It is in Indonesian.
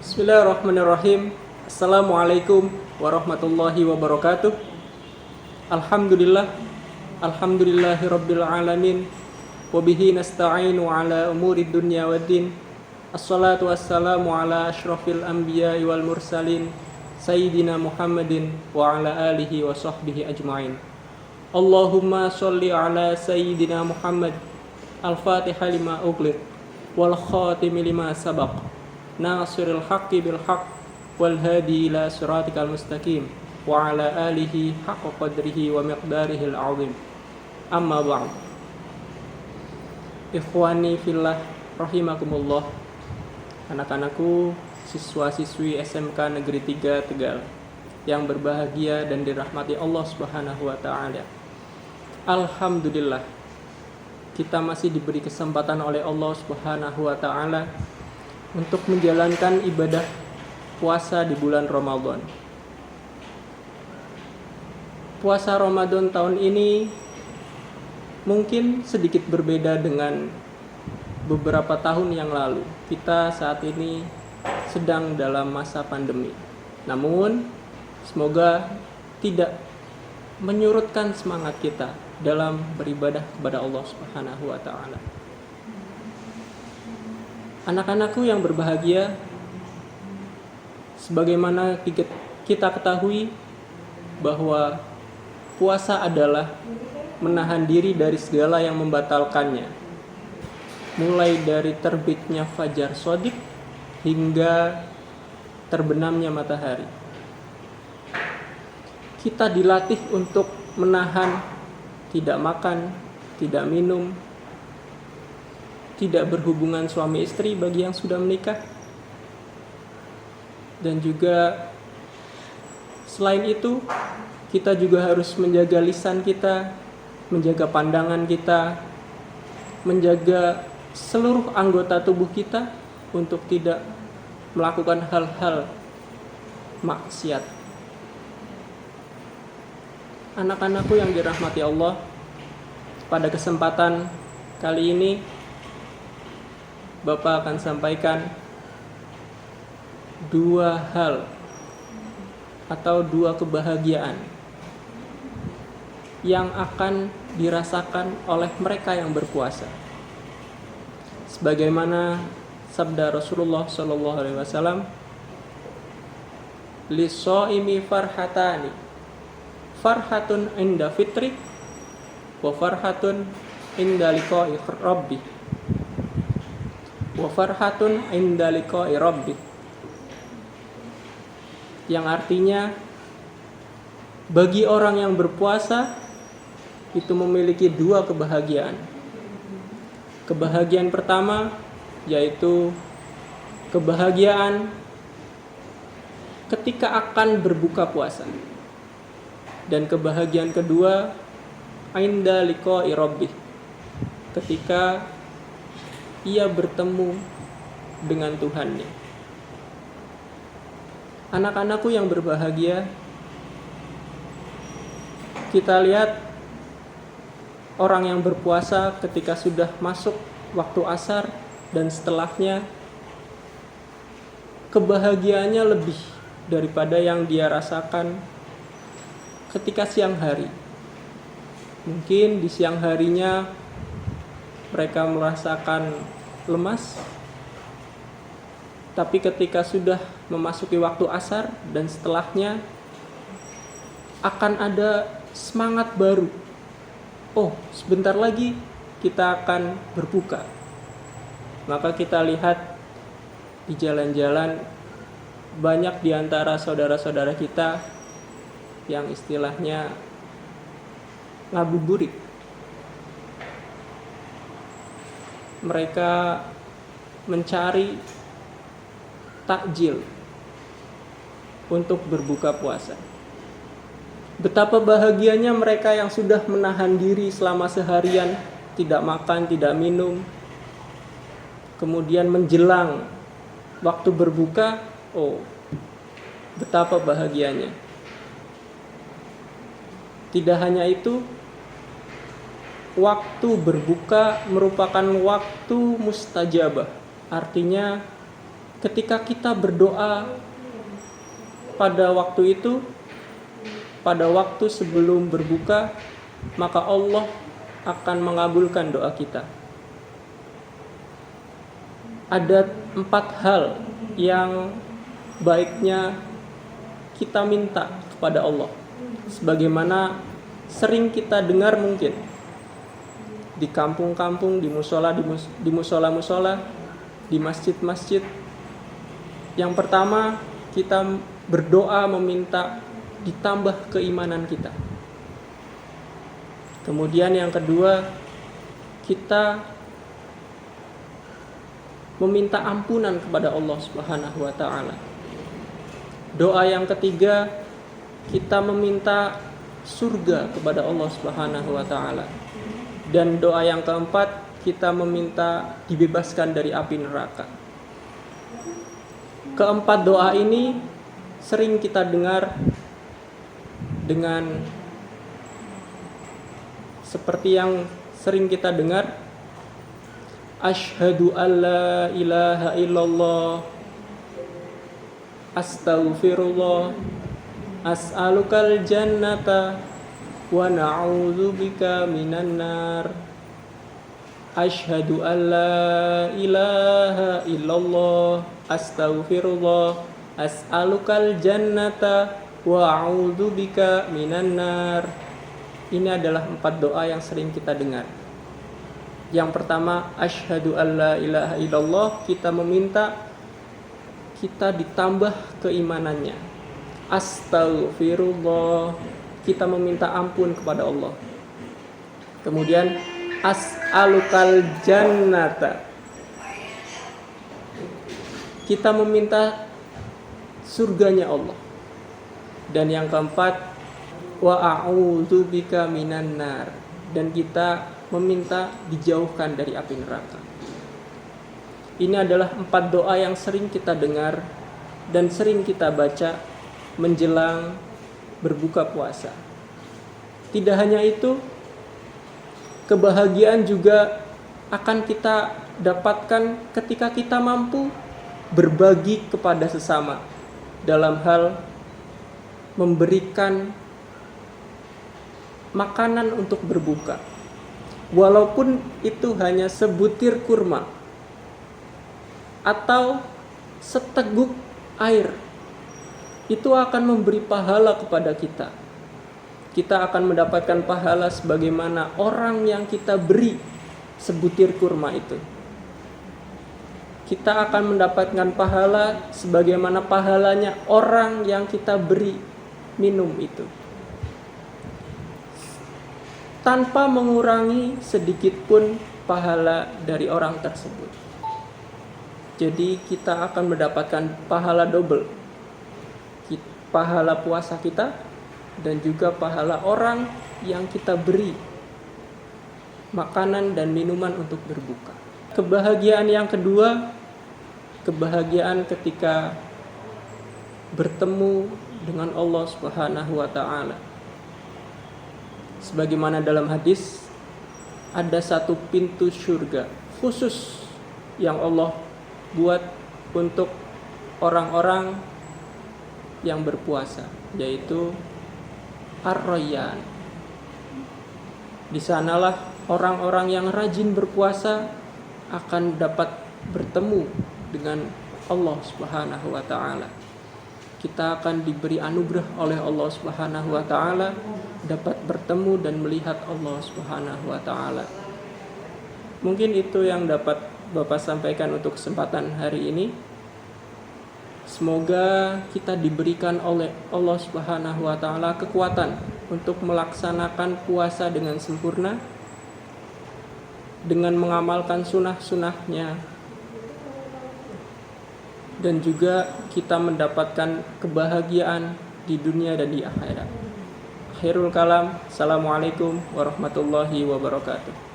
Bismillahirrahmanirrahim. Assalamualaikum warahmatullahi wabarakatuh. Alhamdulillah. Alhamdulillahi rabbil alamin. Wabihi nasta'inu ala umurid dunya waddin. Assalatu wassalamu ala ashrafil anbiya'i wal mursalin Sayyidina Muhammadin wa ala alihi wa sahbihi ajma'in. Allahumma sholli ala Sayyidina Muhammad Al-Fatiha lima ughliq wal khatimi lima sabaq Nasiril haqqi bil haqq wal hadi ila siratikal mustaqim wa ala alihi haqqa qadrihi wa miqdarihil azim. Amma ba'd. Ikhwani fillah rahimakumullah. Anak-anakku, siswa-siswi SMK Negeri 3 Tegal yang berbahagia dan dirahmati Allah Subhanahu wa taala. Alhamdulillah, kita masih diberi kesempatan oleh Allah Subhanahu wa taala untuk menjalankan ibadah puasa di bulan Ramadan. Puasa Ramadan tahun ini mungkin sedikit berbeda dengan beberapa tahun yang lalu. Kita saat ini sedang dalam masa pandemi. Namun, semoga tidak menyurutkan semangat kita dalam beribadah kepada Allah Subhanahu wa taala. Anak-anakku yang berbahagia, sebagaimana kita ketahui bahwa puasa adalah menahan diri dari segala yang membatalkannya, mulai dari terbitnya fajar shadiq hingga terbenamnya matahari. Kita dilatih untuk menahan tidak makan, tidak minum, tidak berhubungan suami istri bagi yang sudah menikah. Dan juga selain itu, kita juga harus menjaga lisan kita, menjaga pandangan kita, menjaga seluruh anggota tubuh kita untuk tidak melakukan hal-hal maksiat. Anak-anakku yang dirahmati Allah, pada kesempatan kali ini Bapak akan sampaikan dua hal atau dua kebahagiaan yang akan dirasakan oleh mereka yang berpuasa. Sebagaimana sabda Rasulullah SAW, "Lis-shaimi farhatani, farhatun inda fitri, wa farhatun inda liqa'i rabbi, wa farhatun inda liqa'i rabbi." Yang artinya, bagi orang yang berpuasa itu memiliki dua kebahagiaan. Kebahagiaan pertama yaitu kebahagiaan ketika akan berbuka puasa. Dan kebahagiaan kedua inda liqa'i rabbih, ketika ia bertemu dengan Tuhannya. Anak-anakku yang berbahagia, kita lihat orang yang berpuasa ketika sudah masuk waktu asar dan setelahnya, kebahagiaannya lebih daripada yang dia rasakan ketika siang hari. Mungkin di siang harinya mereka merasakan lemas, tapi ketika sudah memasuki waktu asar dan setelahnya akan ada semangat baru. Oh, sebentar lagi kita akan berbuka. Maka kita lihat di jalan-jalan banyak di antara saudara-saudara kita yang istilahnya ngabuburit. Mereka mencari takjil untuk berbuka puasa. Betapa bahagianya mereka yang sudah menahan diri selama seharian, tidak makan, tidak minum. Kemudian menjelang waktu berbuka, oh, betapa bahagianya. Tidak hanya itu, waktu berbuka merupakan waktu mustajabah. Artinya ketika kita berdoa pada waktu itu, pada waktu sebelum berbuka, maka Allah akan mengabulkan doa kita. Ada 4 hal yang baiknya kita minta kepada Allah, sebagaimana sering kita dengar mungkin di kampung-kampung, di musola-musola, di masjid-masjid. Yang pertama, kita berdoa meminta ditambah keimanan kita. Kemudian yang kedua, kita meminta ampunan kepada Allah Subhanahu wa taala. Doa yang ketiga, kita meminta surga kepada Allah Subhanahu wa taala. Dan doa yang keempat, kita meminta dibebaskan dari api neraka. Keempat doa ini sering kita dengar dengan seperti yang sering kita dengar, asyhadu alla ilaha illallah, astaghfirullah, as'alukal jannata wa na'udzubika minan nar. Asyhadu alla ilaha illallah, astaghfirullah, as'alukal jannata wa a'udzubika minan nar. Ini adalah 4 doa yang sering kita dengar. Yang pertama, asyhadu alla ilaha illallah, kita meminta kita ditambah keimanannya. Astaghfirullah, kita meminta ampun kepada Allah. Kemudian as'alukal jannata, kita meminta surganya Allah. Dan yang keempat, wa a'udzubika minan nar, dan kita meminta dijauhkan dari api neraka. Ini adalah 4 doa yang sering kita dengar dan sering kita baca menjelang berbuka puasa. Tidak hanya itu, kebahagiaan juga akan kita dapatkan ketika kita mampu berbagi kepada sesama dalam hal memberikan makanan untuk berbuka. Walaupun itu hanya sebutir kurma atau seteguk air, itu akan memberi pahala kepada kita. Kita akan mendapatkan pahala sebagaimana orang yang kita beri sebutir kurma itu. Kita akan mendapatkan pahala sebagaimana pahalanya orang yang kita beri minum itu, tanpa mengurangi sedikit pun pahala dari orang tersebut. Jadi kita akan mendapatkan pahala double, pahala puasa kita dan juga pahala orang yang kita beri makanan dan minuman untuk berbuka. Kebahagiaan yang kedua, kebahagiaan ketika bertemu dengan Allah Subhanahu wa taala. Sebagaimana dalam hadis, ada satu pintu surga khusus yang Allah buat untuk orang-orang yang berpuasa, yaitu Ar-Rayyan. Di sanalah orang-orang yang rajin berpuasa akan dapat bertemu dengan Allah Subhanahu wa taala. Kita akan diberi anugerah oleh Allah Subhanahu wa taala dapat bertemu dan melihat Allah Subhanahu wa taala. Mungkin itu yang dapat Bapak sampaikan untuk kesempatan hari ini. Semoga kita diberikan oleh Allah Subhanahu wa taala kekuatan untuk melaksanakan puasa dengan sempurna, dengan mengamalkan sunnah-sunnahnya, dan juga kita mendapatkan kebahagiaan di dunia dan di akhirat. Akhirul kalam, assalamualaikum warahmatullahi wabarakatuh.